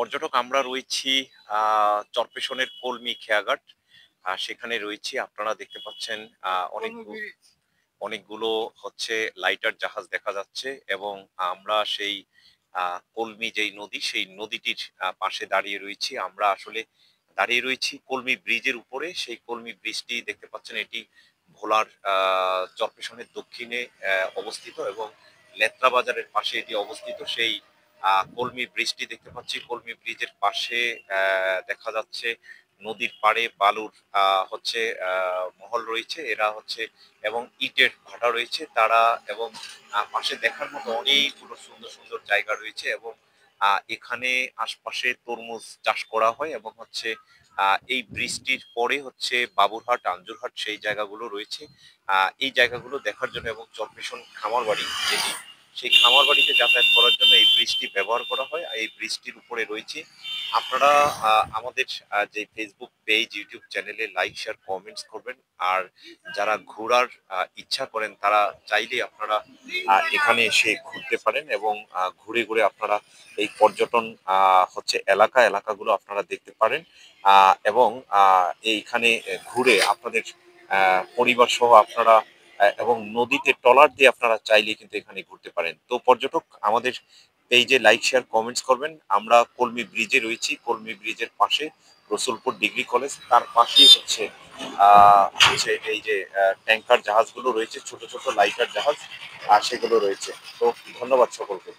পর্যটক আমরা রয়েছি চরপেশনের কলমি খেয়াঘাট। সেখানে রয়েছি। আপনারা দেখতে পাচ্ছেন অনেকগুলো হচ্ছে লাইটার জাহাজ দেখা যাচ্ছে এবং আমরা সেই কলমি যেই নদী, সেই নদীটির পাশে দাঁড়িয়ে রয়েছি। আমরা আসলে দাঁড়িয়ে রয়েছি কলমি ব্রিজের উপরে। সেই কলমি ব্রিজটি দেখতে পাচ্ছেন এটি ভোলার চরপেশনের দক্ষিণে অবস্থিত এবং লেত্রা বাজারের পাশে এটি অবস্থিত। সেই কলমি ব্রিজটি দেখতে পাচ্ছি। কলমি ব্রিজের পাশে দেখা যাচ্ছে নদীর পাড়ে বালুর হচ্ছে মহল রয়েছে। এরা হচ্ছে এবং ইটের ভাটা রয়েছে তারা এবং পাশে দেখার মতো অনেকগুলো সুন্দর সুন্দর জায়গা রয়েছে এবং এখানে আশপাশে তরমুজ চাষ করা হয় এবং হচ্ছে এই বৃষ্টির পরে হচ্ছে বাবুরহাট, আঞ্জুরহাট সেই জায়গাগুলো রয়েছে। এই জায়গাগুলো দেখার জন্য এবং চরপেশন খামার বাড়ি যেটি, সেই খামার বাড়িতে যাতায়াত করার জন্য এই ব্রিজটি ব্যবহার করা হয়। এই ব্রিজটির উপরে রয়েছে। আপনারা আমাদের যে ফেসবুক পেজ, ইউটিউব চ্যানেলে লাইক, শেয়ার, কমেন্টস করবেন। আর যারা ঘোরার ইচ্ছা করেন তারা চাইলে আপনারা এখানে এসে ঘুরতে পারেন এবং ঘুরে ঘুরে আপনারা এই পর্যটন হচ্ছে এলাকাগুলো আপনারা দেখতে পারেন এবং এইখানে ঘুরে আপনাদের পরিবার সহ আপনারা এবং নদীতে ট্রলার দিয়ে আপনারা চাইলে কিন্তু এখানে ঘুরতে পারেন। তো পর্যটক আমাদের পেজে লাইক, শেয়ার, কমেন্টস করবেন। আমরা কলমি ব্রিজে রয়েছি। কলমি ব্রিজের পাশে রসুলপুর ডিগ্রি কলেজ, তার পাশেই হচ্ছে এই যে ট্যাঙ্কার জাহাজগুলো রয়েছে, ছোট ছোট লাইটার জাহাজ, আর সেগুলো রয়েছে। তো ধন্যবাদ সকলকে।